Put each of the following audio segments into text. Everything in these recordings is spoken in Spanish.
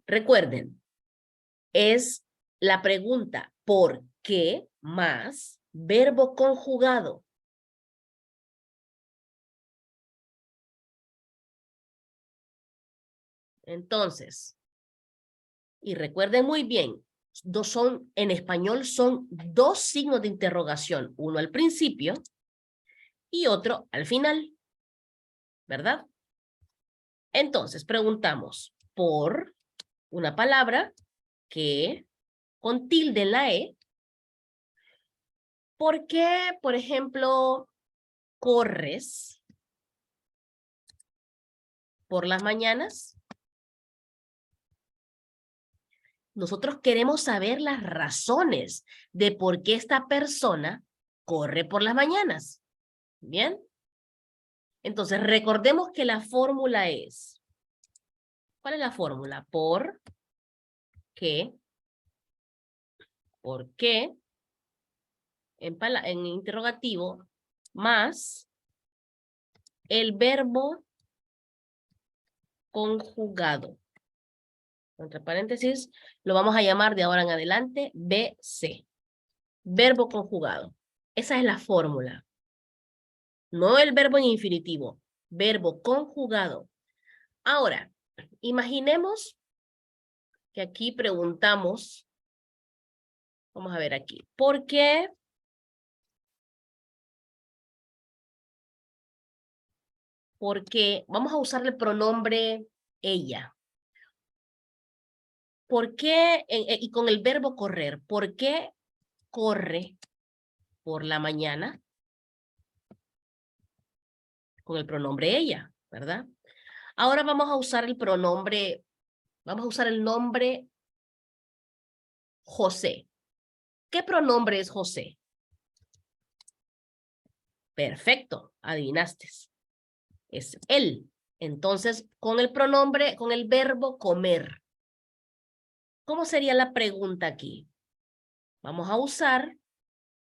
Recuerden, es la pregunta ¿por qué más verbo conjugado? Entonces, y recuerden muy bien, en español son dos signos de interrogación, uno al principio y otro al final, ¿verdad? Entonces, preguntamos por una palabra que con tilde en la E, ¿por qué, por ejemplo, corres por las mañanas? Nosotros queremos saber las razones de por qué esta persona corre por las mañanas. ¿Bien? Entonces, recordemos que la fórmula es, ¿cuál es la fórmula? ¿Por qué? En interrogativo, más el verbo conjugado. Entre paréntesis, lo vamos a llamar de ahora en adelante BC. Verbo conjugado. Esa es la fórmula. No el verbo en infinitivo, verbo conjugado. Ahora, imaginemos que aquí preguntamos, vamos a ver aquí, ¿por qué? Porque vamos a usar el pronombre ella. ¿Por qué? Y con el verbo correr, ¿por qué corre por la mañana? Con el pronombre ella, ¿verdad? Ahora vamos a usar el pronombre, vamos a usar el nombre José. ¿Qué pronombre es José? Perfecto, adivinaste. Es él. Entonces, con el pronombre, con el verbo comer. ¿Cómo sería la pregunta aquí? Vamos a usar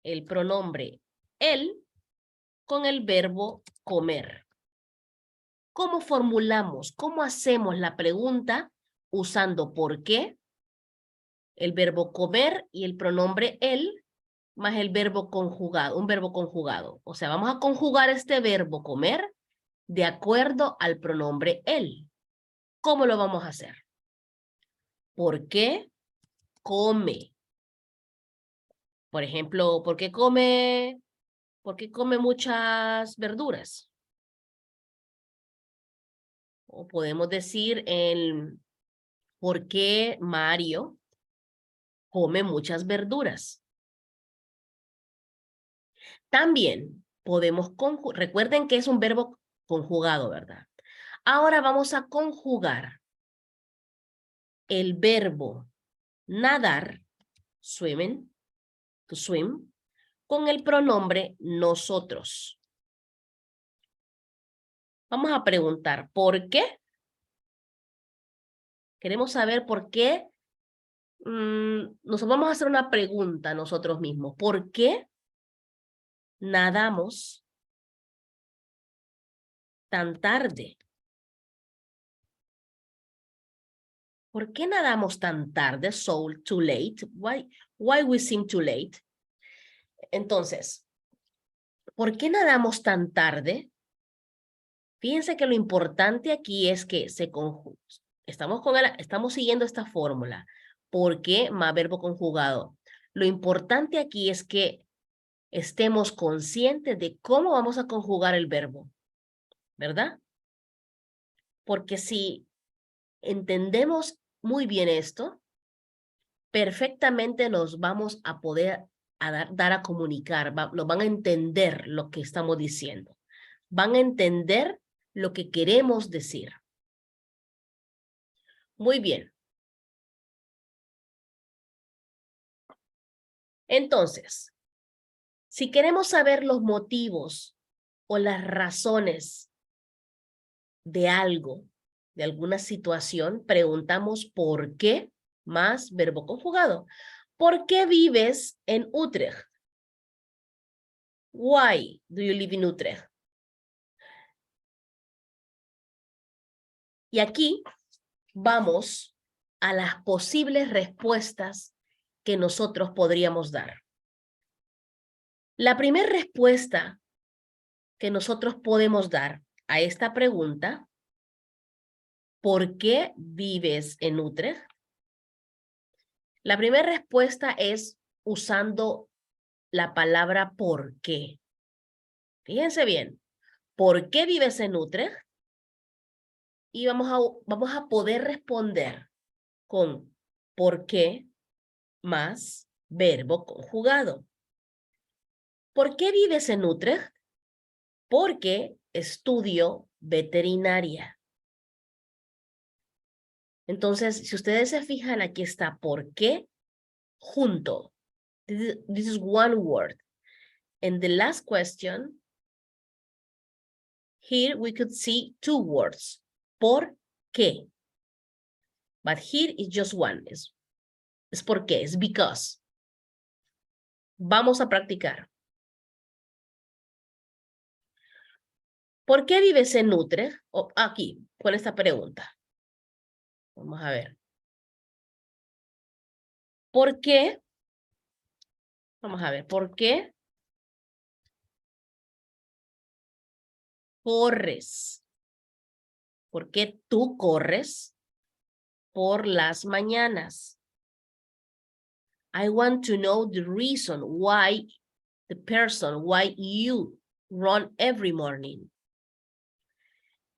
el pronombre él con el verbo comer. ¿Cómo formulamos? ¿Cómo hacemos la pregunta usando por qué, el verbo comer y el pronombre él, más el verbo conjugado, un verbo conjugado? O sea, vamos a conjugar este verbo comer de acuerdo al pronombre él. ¿Cómo lo vamos a hacer? ¿Por qué come? Por ejemplo, ¿por qué come muchas verduras? O podemos decir el ¿por qué Mario come muchas verduras? También podemos recuerden que es un verbo conjugado, ¿verdad? Ahora vamos a conjugar el verbo nadar, swimming, to swim, con el pronombre nosotros. Vamos a preguntar, ¿por qué? Queremos saber por qué. Nos vamos a hacer una pregunta nosotros mismos. ¿Por qué nadamos tan tarde? ¿Por qué nadamos tan tarde? So too late. Why we seem too late? Entonces, ¿por qué nadamos tan tarde? Fíjense que lo importante aquí es que estamos siguiendo esta fórmula. ¿Por qué más verbo conjugado? Lo importante aquí es que estemos conscientes de cómo vamos a conjugar el verbo, ¿verdad? Porque si entendemos muy bien esto, perfectamente nos vamos a poder dar a comunicar, nos van a entender lo que estamos diciendo, van a entender lo que queremos decir. Muy bien. Entonces, si queremos saber los motivos o las razones de algo, de alguna situación, preguntamos por qué más verbo conjugado. ¿Por qué vives en Utrecht? Why do you live in Utrecht? Y aquí vamos a las posibles respuestas que nosotros podríamos dar. La primera respuesta que nosotros podemos dar a esta pregunta, ¿por qué vives en Utrecht? La primera respuesta es usando la palabra ¿por qué? Fíjense bien, ¿por qué vives en Utrecht? Y vamos a poder responder con ¿por qué? Más verbo conjugado. ¿Por qué vives en Utrecht? Porque estudio veterinaria. Entonces, si ustedes se fijan, aquí está ¿por qué? Junto. This is one word. And the last question, here we could see two words. ¿Por qué? But here is just one. Es por qué, es because. Vamos a practicar. ¿Por qué vives en Utrecht? Oh, aquí, con esta pregunta. Vamos a ver. ¿Por qué? Vamos a ver, ¿por qué corres? ¿Por qué tú corres por las mañanas? I want to know the reason why why you run every morning.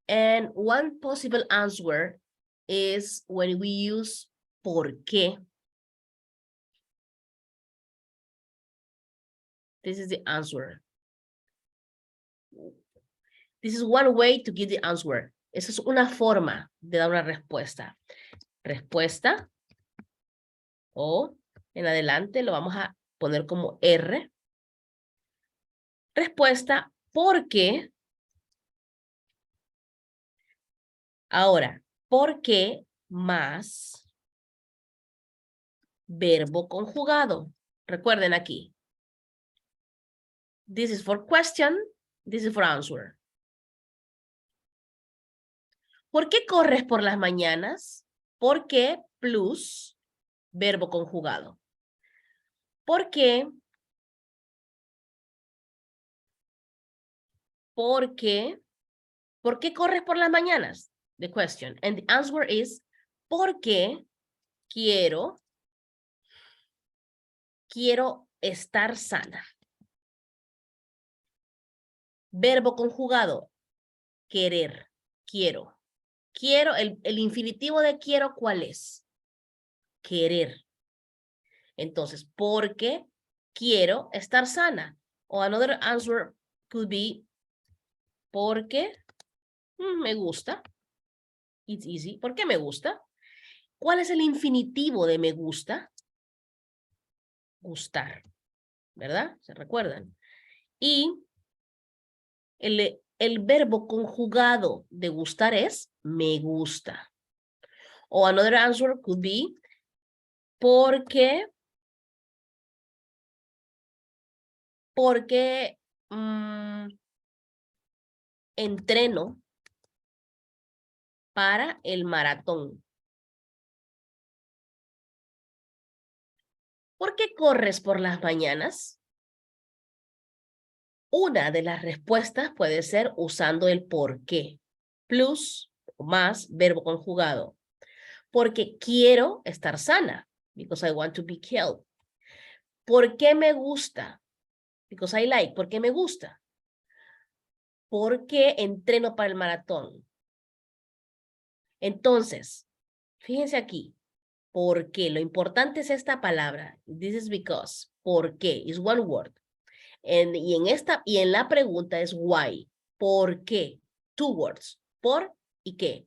And one possible answer is when we use ¿por qué? This is the answer. This is one way to give the answer. Esa es una forma de dar una respuesta. Respuesta o en adelante lo vamos a poner como R. Respuesta porque. Ahora, ¿por qué más verbo conjugado? Recuerden aquí. This is for question, this is for answer. ¿Por qué corres por las mañanas? ¿Por qué plus verbo conjugado? ¿Por qué? ¿Por qué? ¿Por qué corres por las mañanas? The question. And the answer is, porque quiero estar sana. Verbo conjugado, querer, quiero. Quiero, el infinitivo de quiero, ¿cuál es? Querer. Entonces, porque quiero estar sana. O another answer could be, porque me gusta. It's easy. ¿Por qué me gusta? ¿Cuál es el infinitivo de me gusta? Gustar. ¿Verdad? ¿Se recuerdan? Y el verbo conjugado de gustar es me gusta. O another answer could be porque entreno para el maratón. ¿Por qué corres por las mañanas? Una de las respuestas puede ser usando el por qué, plus o más verbo conjugado. Porque quiero estar sana, because I want to be healthy. ¿Por qué me gusta? Because I like, ¿por qué me gusta? Porque entreno para el maratón. Entonces, fíjense aquí, ¿por qué? Lo importante es esta palabra. This is because. ¿Por qué? Is one word. Y en la pregunta es why. ¿Por qué? Two words. ¿Por y qué?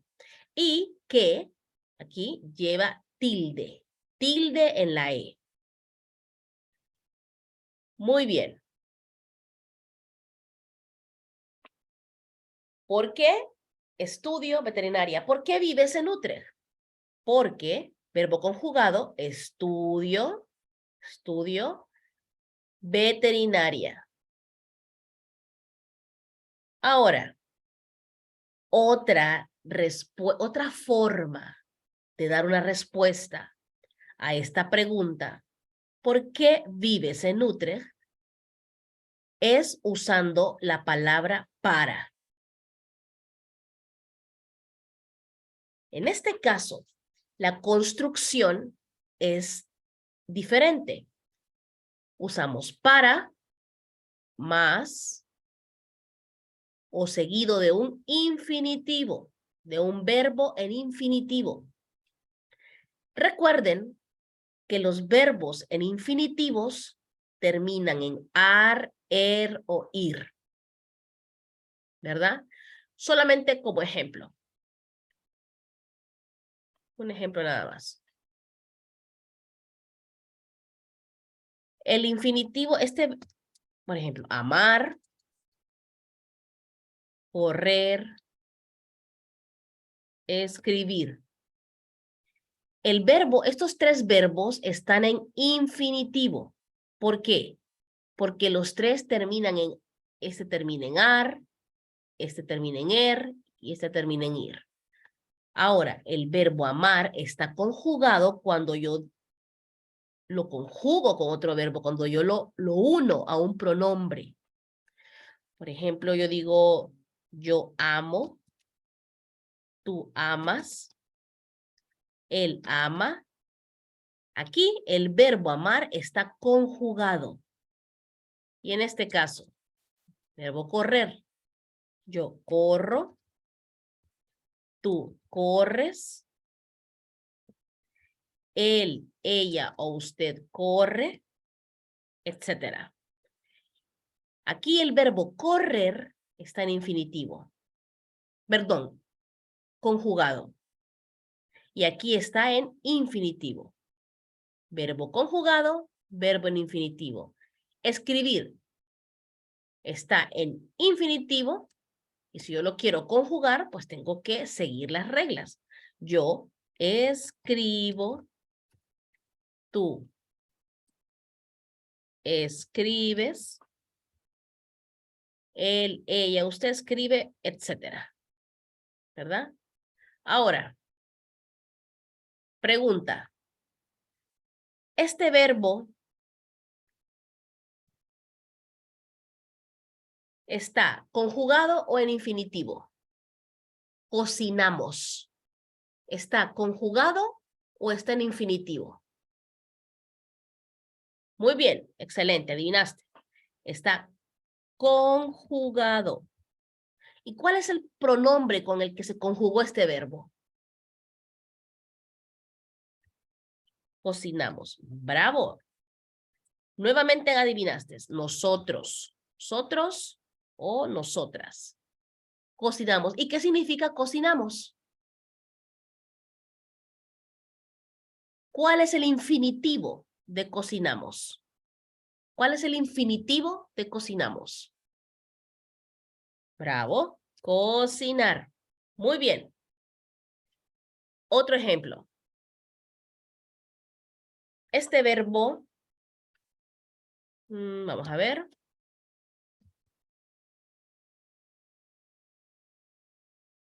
Y que aquí lleva tilde. Tilde en la E. Muy bien. ¿Por qué estudio veterinaria? ¿Por qué vives en Utrecht? Porque, verbo conjugado, estudio veterinaria. Ahora, otra forma de dar una respuesta a esta pregunta, ¿por qué vives en Utrecht? Es usando la palabra para. En este caso, la construcción es diferente. Usamos para más o seguido de un infinitivo, de un verbo en infinitivo. Recuerden que los verbos en infinitivos terminan en ar, o ir, ¿verdad? Solamente como ejemplo. Un ejemplo nada más. El infinitivo, por ejemplo, amar, correr, escribir. El verbo, estos tres verbos están en infinitivo. ¿Por qué? Porque los tres terminan en, este termina en ar, este termina en y este termina en ir. Ahora, el verbo amar está conjugado cuando yo lo conjugo con otro verbo, cuando yo lo uno a un pronombre. Por ejemplo, yo digo, yo amo, tú amas, él ama. Aquí el verbo amar está conjugado. Y en este caso, verbo correr. Yo corro, tú corres, él, ella o usted corre, etc. Aquí el verbo correr está en infinitivo. Perdón, conjugado. Y aquí está en infinitivo. Verbo conjugado, verbo en infinitivo. Escribir está en infinitivo. Y si yo lo quiero conjugar, pues tengo que seguir las reglas. Yo escribo, tú escribes, él, ella, usted escribe, etcétera. ¿Verdad? Ahora, pregunta. Este verbo ¿está conjugado o en infinitivo? Cocinamos. ¿Está conjugado o está en infinitivo? Muy bien, excelente, adivinaste. Está conjugado. ¿Y cuál es el pronombre con el que se conjugó este verbo? Cocinamos. Bravo. Nuevamente adivinaste. Nosotros. Nosotros o nosotras. Cocinamos. ¿Y qué significa cocinamos? ¿Cuál es el infinitivo de cocinamos? ¿Cuál es el infinitivo de cocinamos? Bravo. Cocinar. Muy bien. Otro ejemplo. Este verbo, vamos a ver.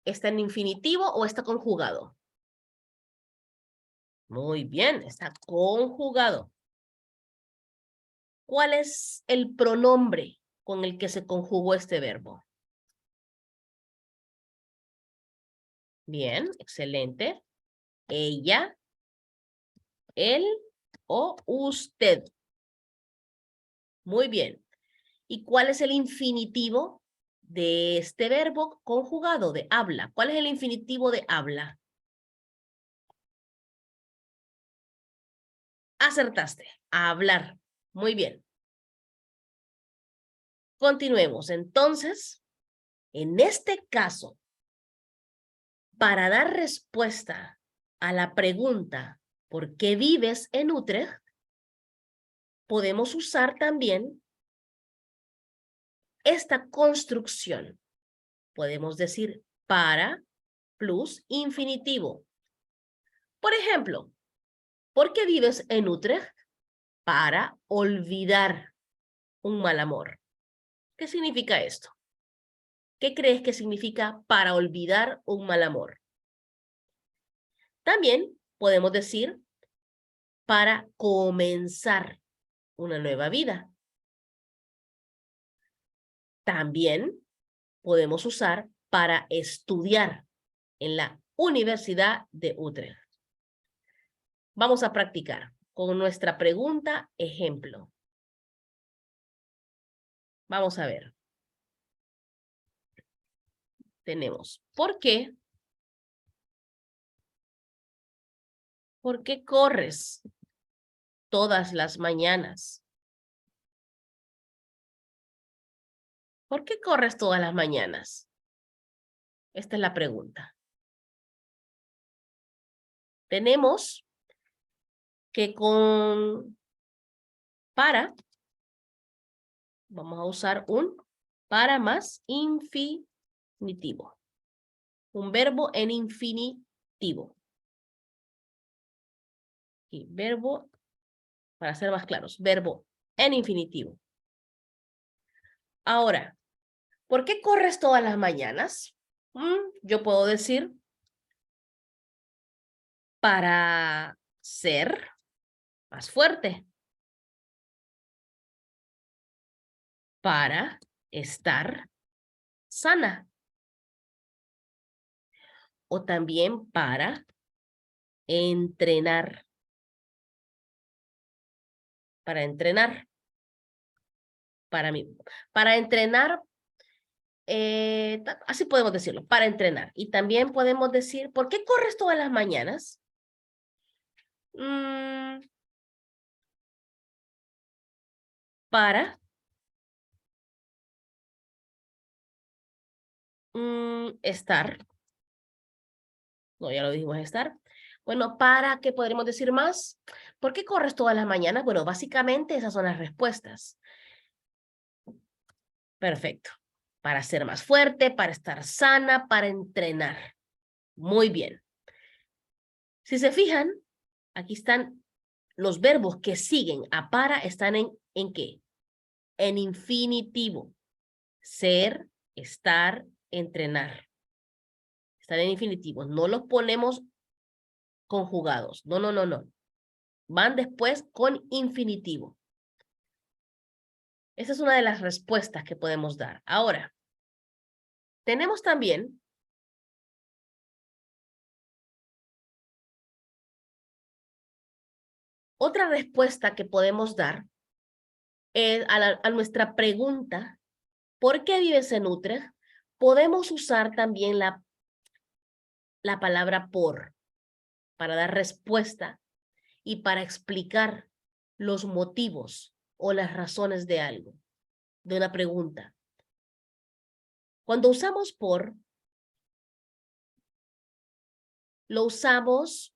¿Está en infinitivo o está conjugado? Muy bien, está conjugado. ¿Cuál es el pronombre con el que se conjugó este verbo? Bien, excelente. Ella, él o usted. Muy bien. ¿Y cuál es el infinitivo de este verbo conjugado de habla? ¿Cuál es el infinitivo de habla? Acertaste. A hablar. Muy bien. Continuemos. Entonces, en este caso, para dar respuesta a la pregunta ¿por qué vives en Utrecht? Podemos usar también esta construcción. Podemos decir para plus infinitivo. Por ejemplo, ¿por qué vives en Utrecht? Para olvidar un mal amor. ¿Qué significa esto? ¿Qué crees que significa para olvidar un mal amor? También podemos decir para comenzar una nueva vida. También podemos usar para estudiar en la Universidad de Utrecht. Vamos a practicar con nuestra pregunta ejemplo. Vamos a ver. Tenemos, ¿por qué? ¿Por qué corres todas las mañanas? ¿Por qué corres todas las mañanas? Esta es la pregunta. Tenemos que con para, vamos a usar un para más infinitivo. Un verbo en infinitivo. Y verbo, para ser más claros, verbo en infinitivo. Ahora, ¿por qué corres todas las mañanas? Yo puedo decir para ser más fuerte. Para estar sana. O también para entrenar. Para entrenar. Para entrenar, así podemos decirlo, para entrenar. Y también podemos decir, ¿por qué corres todas las mañanas? Para estar. No, ya lo dijimos, estar. Bueno, ¿para qué podríamos decir más? ¿Por qué corres todas las mañanas? Bueno, básicamente esas son las respuestas. Perfecto. Para ser más fuerte, para estar sana, para entrenar. Muy bien. Si se fijan, aquí están los verbos que siguen a para, están ¿en qué? En infinitivo. Ser, estar, entrenar. Están en infinitivo. No los ponemos conjugados. No, no, no, no. Van después con infinitivo. Esa es una de las respuestas que podemos dar. Ahora, tenemos también otra respuesta que podemos dar a nuestra pregunta, ¿por qué vives en Utrecht? Podemos usar también la palabra por para dar respuesta y para explicar los motivos o las razones de algo, de una pregunta. Cuando usamos por, lo usamos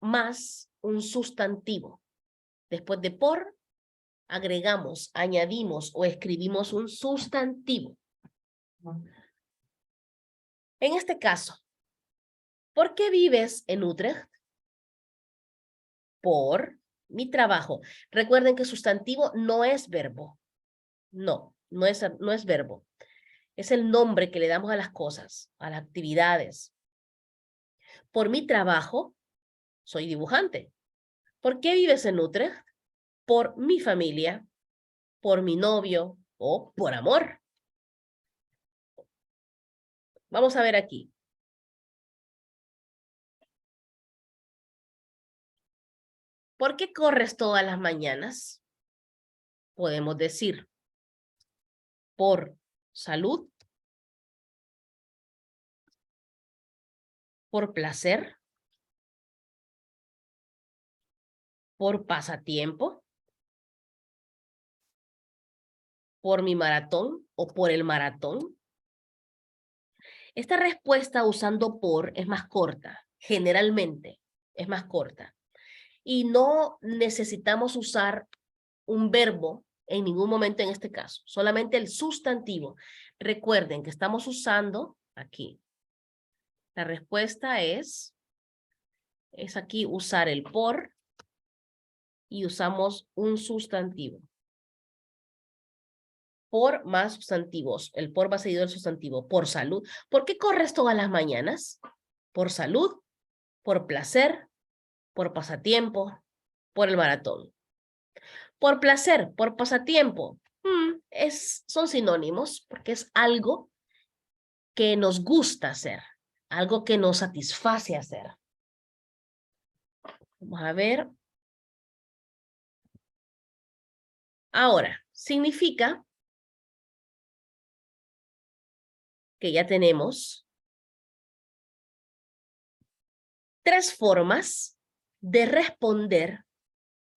más un sustantivo. Después de por, agregamos, añadimos o escribimos un sustantivo. En este caso, ¿por qué vives en Utrecht? Por mi trabajo. Recuerden que sustantivo no es verbo. No es verbo. Es el nombre que le damos a las cosas, a las actividades. Por mi trabajo, soy dibujante. ¿Por qué vives en Utrecht? Por mi familia, por mi novio o por amor. Vamos a ver aquí. ¿Por qué corres todas las mañanas? Podemos decir por salud, por placer, por pasatiempo, por mi maratón o por el maratón. Esta respuesta usando por es más corta, generalmente es más corta. Y no necesitamos usar un verbo en ningún momento en este caso, solamente el sustantivo. Recuerden que estamos usando aquí. La respuesta es aquí usar el por y usamos un sustantivo. Por más sustantivos. El por va seguido del sustantivo. Por salud. ¿Por qué corres todas las mañanas? Por salud, por placer, por pasatiempo, por el maratón. Por placer, por pasatiempo, son sinónimos porque es algo que nos gusta hacer, algo que nos satisface hacer. Vamos a ver. Ahora, significa que ya tenemos 3 formas de responder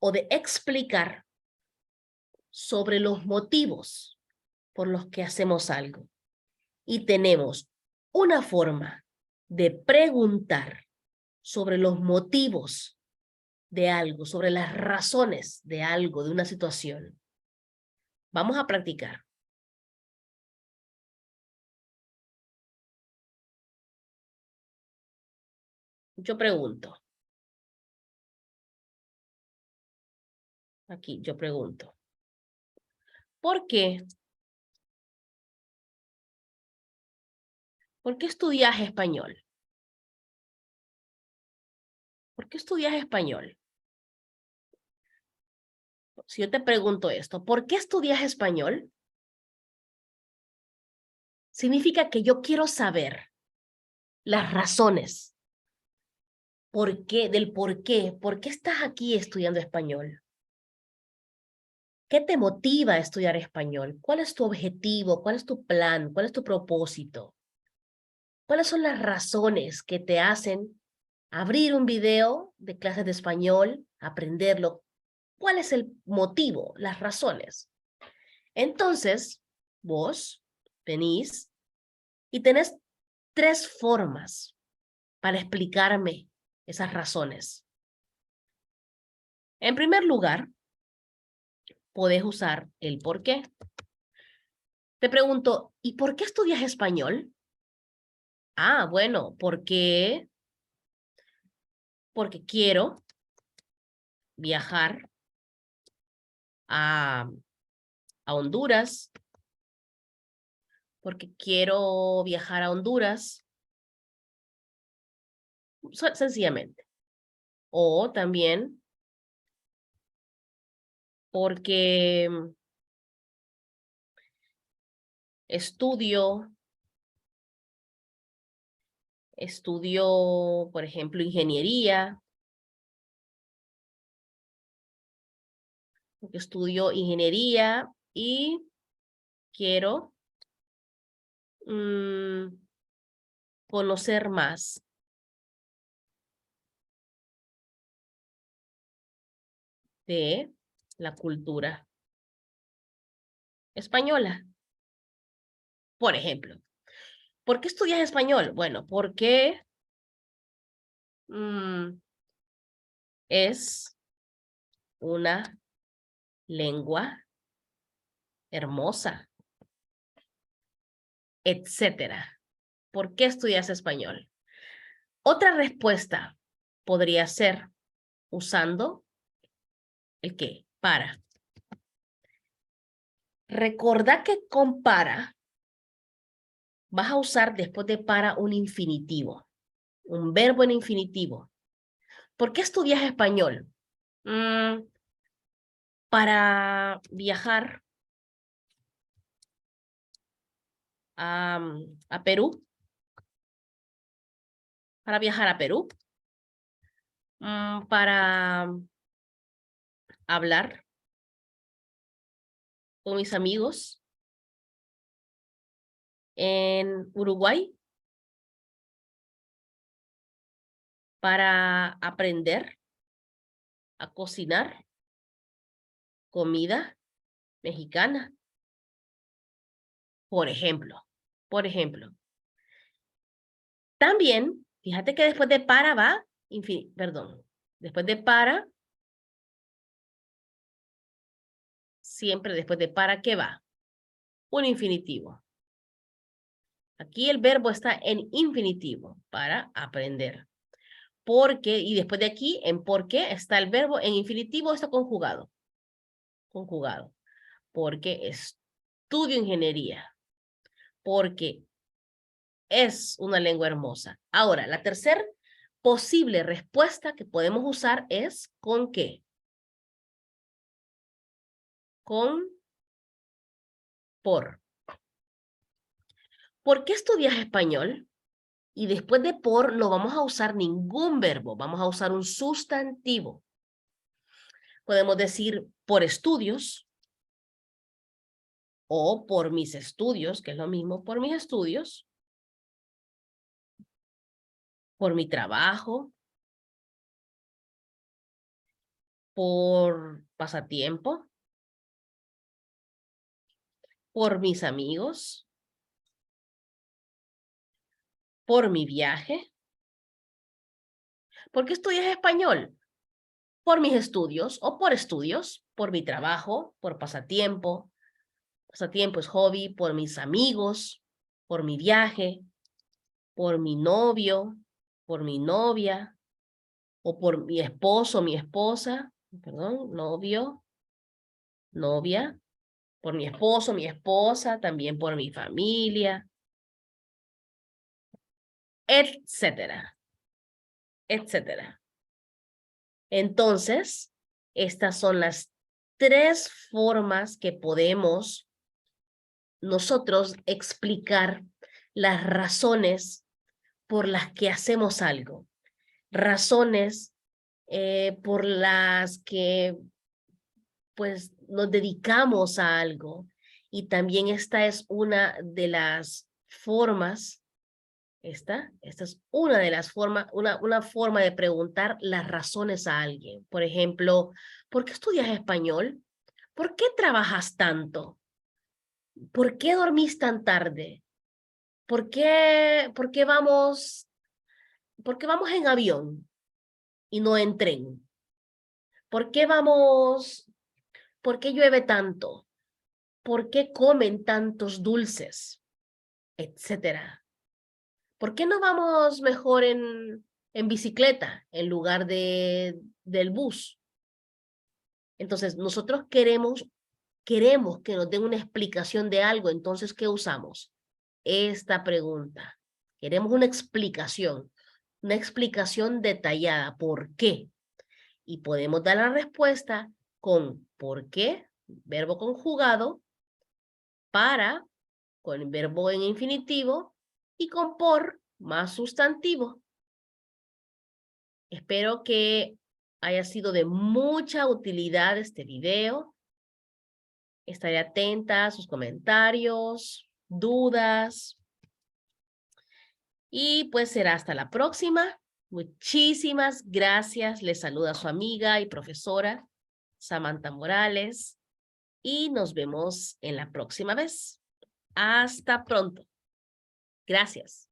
o de explicar sobre los motivos por los que hacemos algo. Y tenemos una forma de preguntar sobre los motivos de algo, sobre las razones de algo, de una situación. Vamos a practicar. Yo pregunto. Aquí yo pregunto. ¿Por qué? ¿Por qué estudias español? ¿Por qué estudias español? Si yo te pregunto esto, ¿por qué estudias español? Significa que yo quiero saber las razones. ¿Por qué? Del por qué. ¿Por qué estás aquí estudiando español? ¿Qué te motiva a estudiar español? ¿Cuál es tu objetivo? ¿Cuál es tu plan? ¿Cuál es tu propósito? ¿Cuáles son las razones que te hacen abrir un video de clases de español, aprenderlo? ¿Cuál es el motivo, las razones? Entonces, vos venís y tenés 3 formas para explicarme esas razones. En primer lugar, podés usar el por qué. Te pregunto, ¿y por qué estudias español? Ah, bueno, porque quiero viajar a Honduras, porque quiero viajar a Honduras, sencillamente. O también porque estudio, por ejemplo, ingeniería, porque estudio ingeniería y quiero conocer más de la cultura española. Por ejemplo, ¿por qué estudias español? Bueno, porque es una lengua hermosa, etcétera. ¿Por qué estudias español? Otra respuesta podría ser usando el qué, para. Recordá que con para vas a usar después de para un infinitivo, un verbo en infinitivo. ¿Por qué estudias español? Para viajar a Perú. Para viajar a Perú. Para hablar con mis amigos en Uruguay. Para aprender a cocinar comida mexicana. Por ejemplo. También, fíjate que después de para va, después de para, siempre después de para, ¿qué va? Un infinitivo. Aquí el verbo está en infinitivo, para aprender. Porque, y después de aquí, en por qué, está el verbo en infinitivo, está conjugado. Conjugado. Porque estudio ingeniería. Porque es una lengua hermosa. Ahora, la tercera posible respuesta que podemos usar es ¿con qué? Con por. ¿Por qué estudias español? Y después de por no vamos a usar ningún verbo, vamos a usar un sustantivo. Podemos decir por estudios o por mis estudios, que es lo mismo, por mis estudios, por mi trabajo, por pasatiempo, por mis amigos, por mi viaje. ¿Por qué estudias español? Por mis estudios o por estudios, por mi trabajo, por pasatiempo. Pasatiempo es hobby, por mis amigos, por mi viaje, por mi novio, por mi novia, o por mi esposo, mi esposa, perdón, novio, novia, por mi esposo, mi esposa, también por mi familia, etcétera, etcétera. Entonces, estas son las 3 formas que podemos nosotros explicar las razones por las que hacemos algo, razones por las que pues nos dedicamos a algo. Y también esta es una de las formas, esta es una de las formas, una forma de preguntar las razones a alguien. Por ejemplo, ¿por qué estudias español? ¿Por qué trabajas tanto? ¿Por qué dormís tan tarde? ¿Por qué vamos en avión y no en tren? ¿Por qué llueve tanto? ¿Por qué comen tantos dulces? Etcétera. ¿Por qué no vamos mejor en bicicleta en lugar del bus? Entonces, nosotros queremos que nos den una explicación de algo. Entonces, ¿qué usamos? Esta pregunta. Queremos una explicación detallada. ¿Por qué? Y podemos dar la respuesta con ¿por qué? Verbo conjugado, para, con verbo en infinitivo, y con por, más sustantivo. Espero que haya sido de mucha utilidad este video. Estaré atenta a sus comentarios, dudas. Y pues será hasta la próxima. Muchísimas gracias. Les saluda su amiga y profesora Samantha Morales. Y nos vemos en la próxima vez. Hasta pronto. Gracias.